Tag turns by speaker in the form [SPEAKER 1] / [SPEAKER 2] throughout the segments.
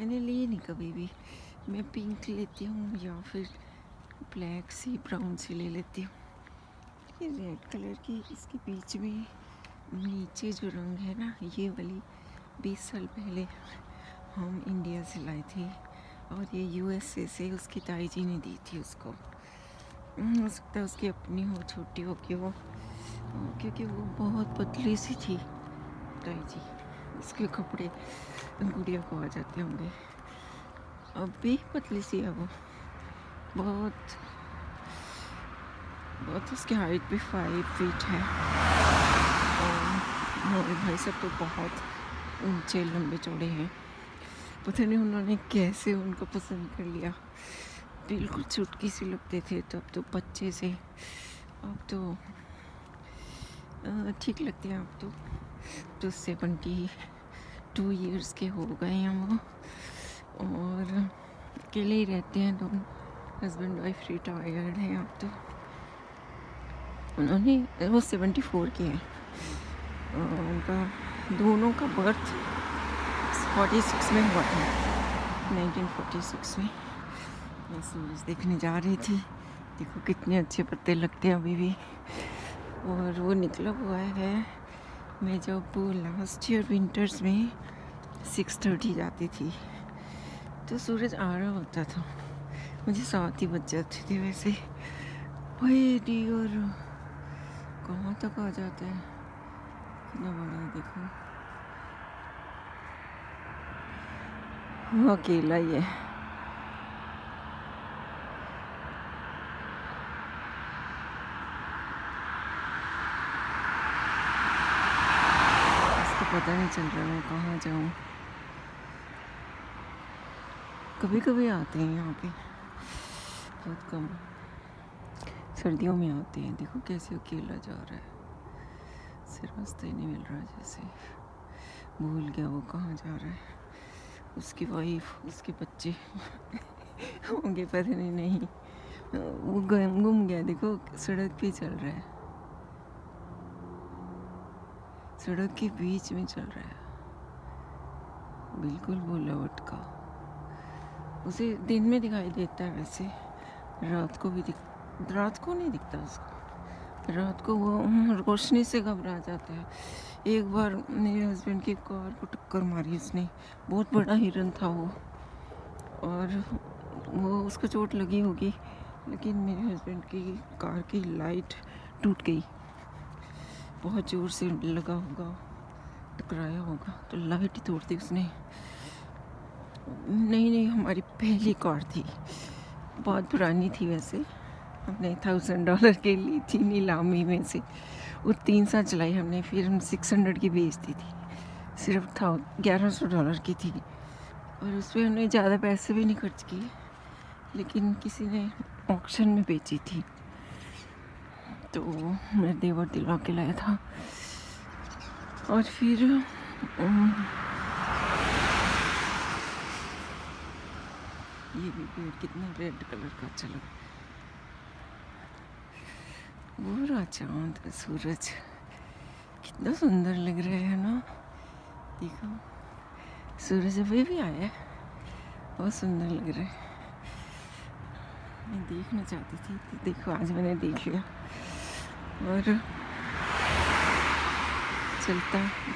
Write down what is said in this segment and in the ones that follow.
[SPEAKER 1] मैंने ली नहीं कभी भी। मैं पिंक लेती हूँ या फिर ब्लैक सी ब्राउन सी ले लेती हूँ। ये रेड कलर की इसके बीच में नीचे जो रंग है ना, ये वाली 20 साल पहले हम इंडिया से लाए थे और ये यूएसए से उसकी ताई जी ने दी थी उसको। हो सकता है उसकी अपनी हो, छोटी हो कि वो, क्योंकि वो बहुत पतली सी थी ताई जी। उसके कपड़े गुड़िया को आ जाते होंगे। अब भी पतली सी है वो, बहुत बहुत। उसकी हाइट भी 5 फीट है और हमारे भाई सब तो बहुत ऊंचे लंबे चौड़े हैं। पता नहीं उन्होंने कैसे उनको पसंद कर लिया। बिल्कुल चुटकी सी लगते थे तब तो बच्चे से, अब तो ठीक लगते हैं। अब तो 72 ईयर्स के हो गए हैं वो और अकेले ही रहते हैं दोनों, हस्बैंड वाइफ रिटायर्ड हैं अब तो। उन्होंने वो 74 के हैं। उनका दोनों का बर्थ 46 में हुआ था, 1946 में। मैं सूरज देखने जा रही थी, देखो कितने अच्छे पत्ते लगते हैं अभी भी। और वो निकला हुआ है। मैं जब लास्ट ईयर विंटर्स में 6:30 जाती थी तो सूरज आ रहा होता था, मुझे 7 ही बज जाते थे वैसे। भाई डियर कहाँ तक आ जाता है, कितना बड़ा है देखो। वो अकेला ही है। इसको पता नहीं चल रहा मैं कहाँ जाऊँ। कभी कभी आते हैं यहाँ पे, बहुत कम। सर्दियों में आते हैं। देखो कैसे अकेला जा रहा है, सिर्फ रास्ता ही नहीं मिल रहा, जैसे भूल गया वो कहाँ जा रहा है। उसकी वाइफ, उसके बच्चे होंगे पता नहीं वो गुम गया। देखो सड़क पे चल रहा है, सड़क के बीच में चल रहा है, बिल्कुल बुलावट का। उसे दिन में दिखाई देता है वैसे, रात को नहीं दिखता उसको। रात को वो रोशनी से घबरा जाता है। एक बार मेरे हस्बैंड की कार को टक्कर मारी उसने, बहुत बड़ा हिरन था वो, और वो उसको चोट लगी होगी, लेकिन मेरे हस्बैंड की कार की लाइट टूट गई। बहुत ज़ोर से लगा होगा, टकराया होगा तो लाइट ही तोड़ दी उसने। नहीं, हमारी पहली कार थी, बहुत पुरानी थी वैसे। हमने $1000 की ली थी नीलामी में से। वो 3 साल चलाई हमने, फिर हम 600 की बेच दी थी। सिर्फ $1100 की थी और उस पर हमने ज़्यादा पैसे भी नहीं खर्च किए, लेकिन किसी ने ऑक्शन में बेची थी तो मेरे देवर दिलवा के लाया था। और फिर ये भी पेड़ कितना रेड कलर का अच्छा लगा। पूरा चांद सूरज कितना सुंदर लग रहा है ना। देखो सूरज अभी भी आया है, बहुत सुंदर लग रहा है। मैं देखना चाहती थी तो देखो आज मैंने देख लिया। और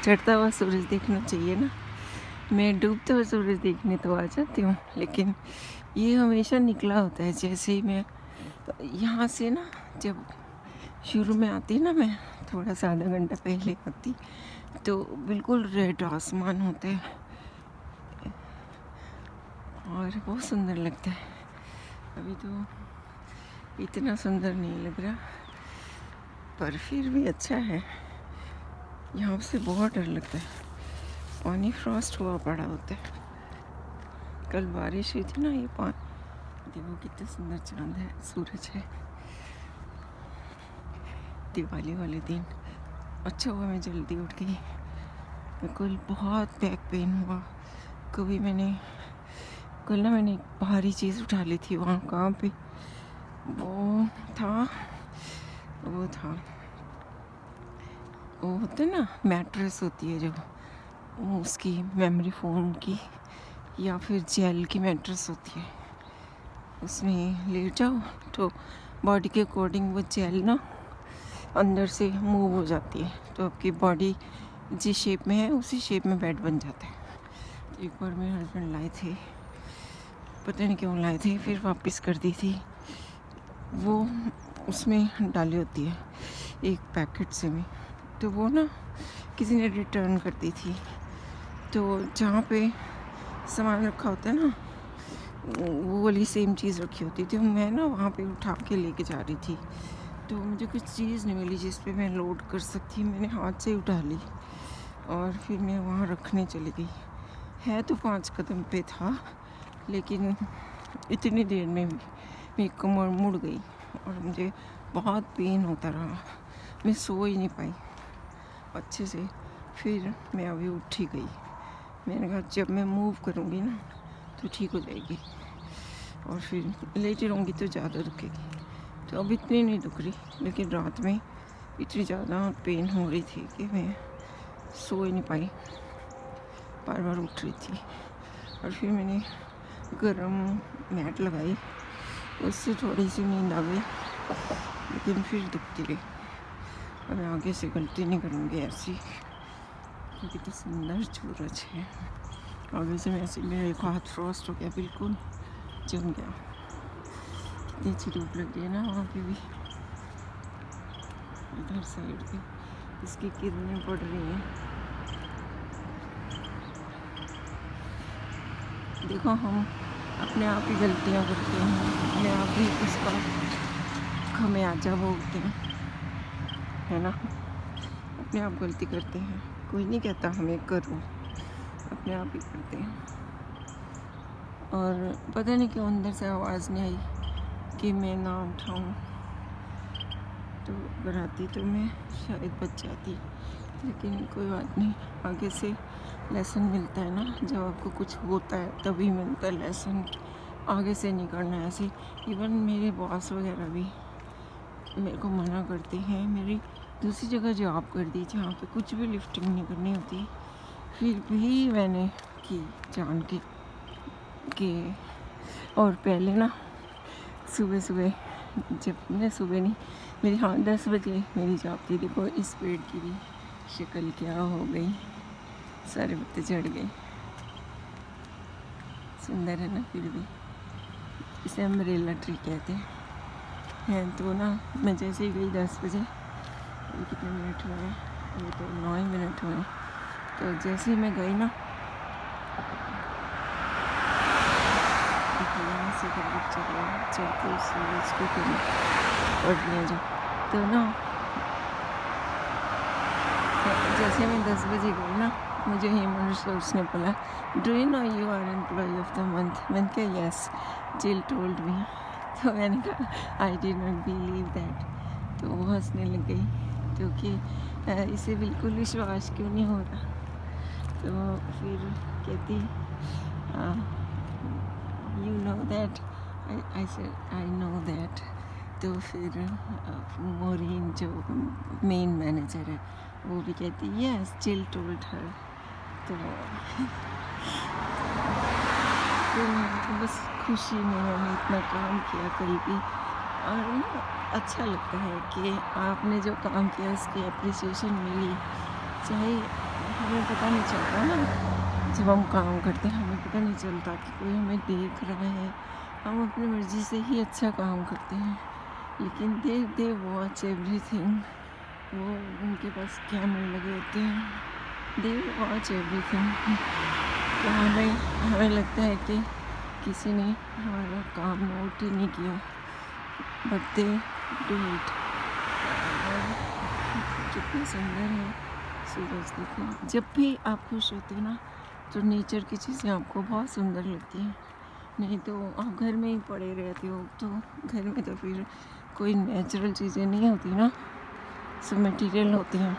[SPEAKER 1] चढ़ता हुआ सूरज देखना चाहिए ना। मैं डूबता हुआ सूरज देखने तो आ जाती हूँ, लेकिन ये हमेशा निकला होता है। जैसे ही मैं यहाँ से ना, जब शुरू में आती ना, मैं थोड़ा सा आधा घंटा पहले आती तो बिल्कुल रेड आसमान होता है और बहुत सुंदर लगता है। अभी तो इतना सुंदर नहीं लग रहा, पर फिर भी अच्छा है। यहाँ से बहुत डर लगता है, पानी फ्रॉस्ट हुआ पड़ा होता है। कल बारिश हुई थी ना, ये पानी देखो कितना सुंदर चांद है, सूरज है। दिवाली वाले दिन अच्छा हुआ मैं जल्दी उठ गई। कल बहुत बैक पेन हुआ। कल ना मैंने एक भारी चीज़ उठा ली थी वहाँ, कहाँ पे वो था वो होता है ना, मैट्रेस होती है जो, वो उसकी मेमोरी फोन की या फिर जेल की मैट्रेस होती है, उसमें लेट जाओ तो बॉडी के अकॉर्डिंग वो जेल ना अंदर से मूव हो जाती है, तो आपकी बॉडी जिस शेप में है उसी शेप में बेड बन जाता है। तो एक बार मेरे हस्बैंड लाए थे, पता नहीं क्यों लाए थे, फिर वापस कर दी थी। वो उसमें डाली होती है एक पैकेट से में, तो वो ना किसी ने रिटर्न कर दी थी। तो जहाँ पे सामान रखा होता है ना, वो वाली सेम चीज़ रखी होती थी। मैं ना वहाँ पे उठा के लेके जा रही थी, तो मुझे कुछ चीज़ नहीं मिली जिस पे मैं लोड कर सकती। मैंने हाथ से उठा ली और फिर मैं वहाँ रखने चली गई। है तो 5 कदम पे था, लेकिन इतनी देर में भी मेरी कमर मुड़ गई और मुझे बहुत पेन होता रहा। मैं सो ही नहीं पाई अच्छे से। फिर मैं अभी उठ ही गई। मैंने कहा जब मैं मूव करूँगी ना तो ठीक हो जाएगी, और फिर लेटी रहूँगी तो ज़्यादा दुखेगी। तो अब इतनी नहीं दुख रही, लेकिन रात में इतनी ज़्यादा पेन हो रही थी कि मैं सो ही नहीं पाई, बार बार उठ रही थी। और फिर मैंने गरम मैट लगाई, उससे थोड़ी सी नींद आ गई, लेकिन फिर दुखती रही। अब मैं आगे से गलती नहीं करूँगी ऐसी, क्योंकि तो सुंदर सूरज है। आगे से मैं ऐसे, मेरा एक हाथ फ्रॉस्ट हो गया, बिल्कुल जम गया। कितनी अच्छी धूप लग रही है ना वहाँ पे भी, इधर साइड पे इसकी किरणें पड़ रही हैं। देखो हम अपने आप ही गलतियाँ करते हैं, अपने आप ही उसका खमियाजा भोगते हैं, है ना। अपने आप गलती करते हैं, कोई नहीं कहता हमें करो, अपने आप ही करते हैं। और पता नहीं क्यों अंदर से आवाज़ नहीं आई कि मैं ना उठाऊँ, तो अगर आती तो मैं शायद बच जाती, लेकिन कोई बात नहीं। आगे से लेसन मिलता है ना, जब आपको कुछ होता है तभी मिलता है लेसन, आगे से नहीं करना है ऐसे। इवन मेरे बॉस वगैरह भी मेरे को मना करते हैं। मेरी दूसरी जगह जॉब कर दी जहाँ पे कुछ भी लिफ्टिंग नहीं करनी होती, फिर भी मैंने की जान के। और पहले ना सुबह सुबह, जब मैं सुबह नहीं, मेरी 10 बजे मेरी जॉब थी। देखो इस पेड़ की भी शक्ल क्या हो गई, सारे पत्ते झड़ गए। सुंदर है ना, फिर भी इसे अम्ब्रेला ट्री कहते हैं। तो ना मैं जैसे ही गई 10 बजे, अभी कितने मिनट हुए, अभी तो 9 ही मिनट हुए। तो जैसे ही मैं गई ना, यहाँ से चढ़ते सूरज को करीब पड़ रही है जो, तो ना जैसे मैं 10 बजे गई ना, मुझे ह्यूमन रिसोर्स ने बोला, do you know you are employ of the month. मैंने कहा यस, जिल टोल्ड मी। तो मैंने कहा I did not believe that. तो वो हंसने लग गई, क्योंकि इसे बिल्कुल विश्वास क्यों नहीं हो रहा। तो फिर कहती you know that, I said I know that. तो फिर मोरीन जो मेन मैनेजर है वो भी कहती यस, जिल टोल्ड हर। तो फिर मेरे बस खुशी में मैंने इतना काम किया कल भी, और ना अच्छा लगता है कि आपने जो काम किया उसकी एप्रिसिएशन मिली। चाहे हमें पता नहीं चलता ना, जब हम काम करते हैं हमें पता नहीं चलता कि कोई हमें देख रहा है, हम अपनी मर्ज़ी से ही अच्छा काम करते हैं, लेकिन दे वॉच एवरीथिंग। वो उनके पास कैमरे लगे होते हैं, दे वॉच एवरीथिंग। तो हमें लगता है कि किसी ने हमारा काम नोट ही नहीं किया, बट दे डू इट। कितना सुंदर है सूरज, देखो। जब भी आप खुश होते हो ना, तो नेचर की चीज़ें आपको बहुत सुंदर लगती हैं। नहीं तो आप घर में ही पड़े रहते हो, तो घर में तो फिर कोई नेचुरल चीज़ें नहीं होती ना, सब मटेरियल होती हैं।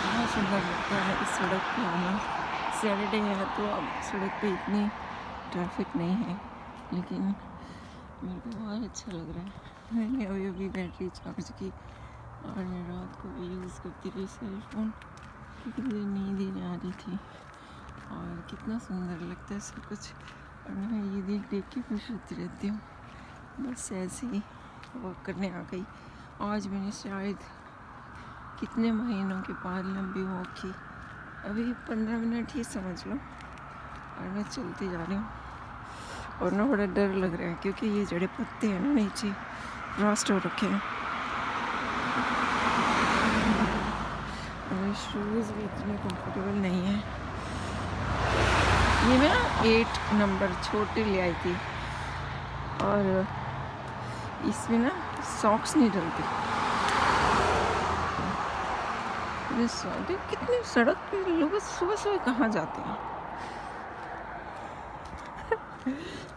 [SPEAKER 1] बहुत सुंदर लगता है इस सड़क पे आना। सैटरडे है तो अब सड़क पे इतनी ट्रैफिक नहीं है, लेकिन मेरे को बहुत अच्छा लग रहा है। मैंने अभी बैटरी चार्ज की, और मैं रात को भी यूज़ करती रही सेल फ़ोन, क्योंकि मुझे नींद ही नहीं लगी थी और कितना सुंदर लगता है सब कुछ। और मैं ये देख देख के खुश होती रहती हूँ। बस ऐसे ही वॉक करने आ गई। आज मैंने शायद कितने महीनों के बाद लंबी वॉक की। अभी 15 मिनट ही समझ लो और मैं चलती जा रही हूँ। और ना बड़ा डर लग रहा है क्योंकि ये जड़े पत्ते हैं ना नीचे रस्ट हो रखे हैं। और शूज़ भी इतने कंफर्टेबल नहीं है। ये मैं 8 नंबर छोटे ले आई थी और इसमें ना सॉक्स नहीं डलती। कितने सड़क पे लोग सुबह सुबह कहाँ जाते हैं।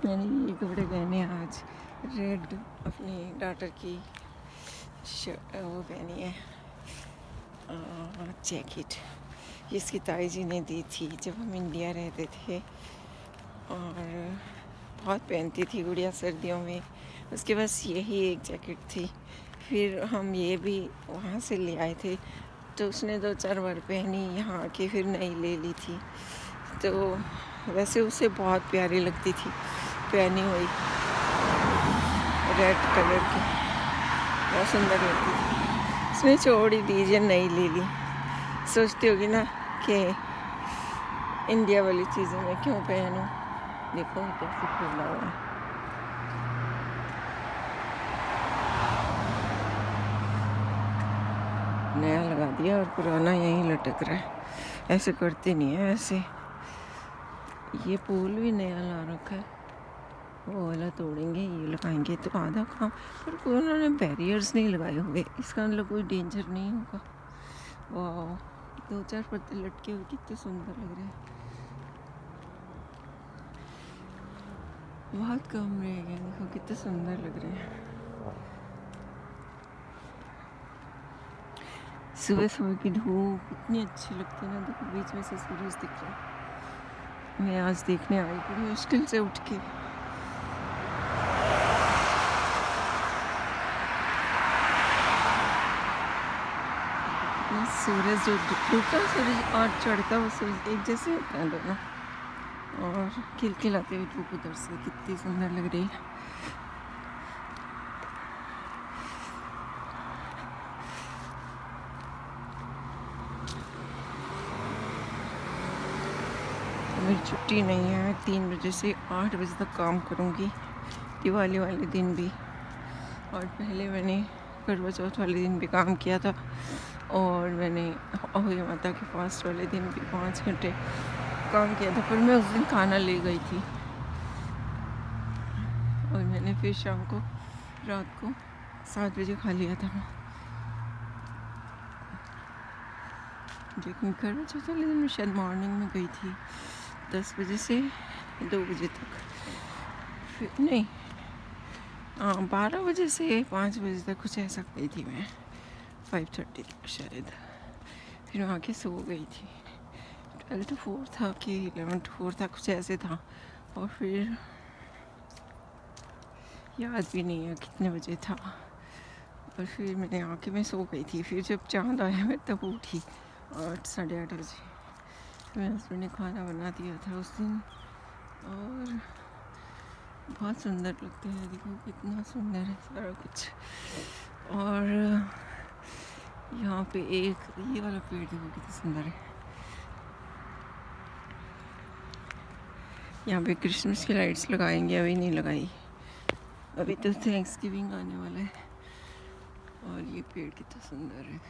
[SPEAKER 1] मैंने ये कपड़े पहने आज। रेड अपनी डॉटर की वो पहनी है जैकेट। इसकी ताई जी ने दी थी जब हम इंडिया रहते थे और बहुत पहनती थी गुड़िया सर्दियों में। उसके पास यही एक जैकेट थी। फिर हम ये भी वहाँ से ले आए थे तो उसने 2-4 बार पहनी, यहाँ आके फिर नई ले ली थी। तो वैसे उसे बहुत प्यारी लगती थी पहनी हुई, रेड कलर की, बहुत सुंदर लगती थी। उसने छोड़ ही दीजिए, नई ले ली। सोचती होगी ना कि इंडिया वाली चीज़ें मैं क्यों पहनूं। देखो कैसे खुला हुआ है। नया लगा दिया और पुराना यहीं लटक रहा है। ऐसे करते नहीं है ऐसे। ये पोल भी नया ला रखा है। वो वाला तोड़ेंगे, ये लगाएंगे तो आधा काम। पर उन्होंने बैरियर्स नहीं लगाए हुए, इसका मतलब कोई डेंजर नहीं होगा। वाह, 2-4 पत्ते लटके हुए कितने सुंदर लग रहे हैं। बहुत कम रह गए, देखो कितने सुंदर लग रहे हैं। सुबह सुबह की धूप इतनी अच्छी लगती है ना। देखो बीच में से सूरज दिख रहा है। मैं आज देखने आई बड़ी मुश्किल से उठ के। सूरज जो डूबता सूरज और चढ़ता वो सूरज एक जैसे होता है दोनों। और खिलखिलाते हुए धूप उधर से कितनी सुंदर लग रही है। मेरी छुट्टी नहीं है। 3 बजे से 8 बजे तक काम करूँगी दिवाली वाले दिन भी। और पहले मैंने करवा चौथ वाले दिन भी काम किया था और मैंने अहोई माता के फास्ट वाले दिन भी 5 घंटे काम किया था। पर मैं उस दिन खाना ले गई थी और मैंने फिर शाम को रात को 7 बजे खा लिया था। लेकिन करवा चौथ वाले दिन मैं शायद मॉर्निंग में गई थी 10 बजे से 2 बजे तक। फिर नहीं 12 बजे से 5 बजे तक कुछ ऐसा गई थी मैं, 5:30 तक शायद। फिर वहाँ के सो गई थी। 12 to 4 था कि 11 to 4 था, कुछ ऐसे था। और फिर याद भी नहीं है कितने बजे था। और फिर मैंने आके मैं सो गई थी। फिर जब चाँद आया मैं तब उठी 8 साढ़े 8 बजे। मेरे हस्बैंड ने खाना बना दिया था उस दिन और बहुत सुंदर लगते हैं। देखो कितना सुंदर है सारा कुछ। और यहाँ पे एक ये वाला पेड़ देखो कितना सुंदर है। यहाँ पे क्रिसमस की लाइट्स लगाएंगे, अभी नहीं लगाई। अभी तो थैंक्सगिविंग आने वाला है। और ये पेड़ कितना सुंदर है।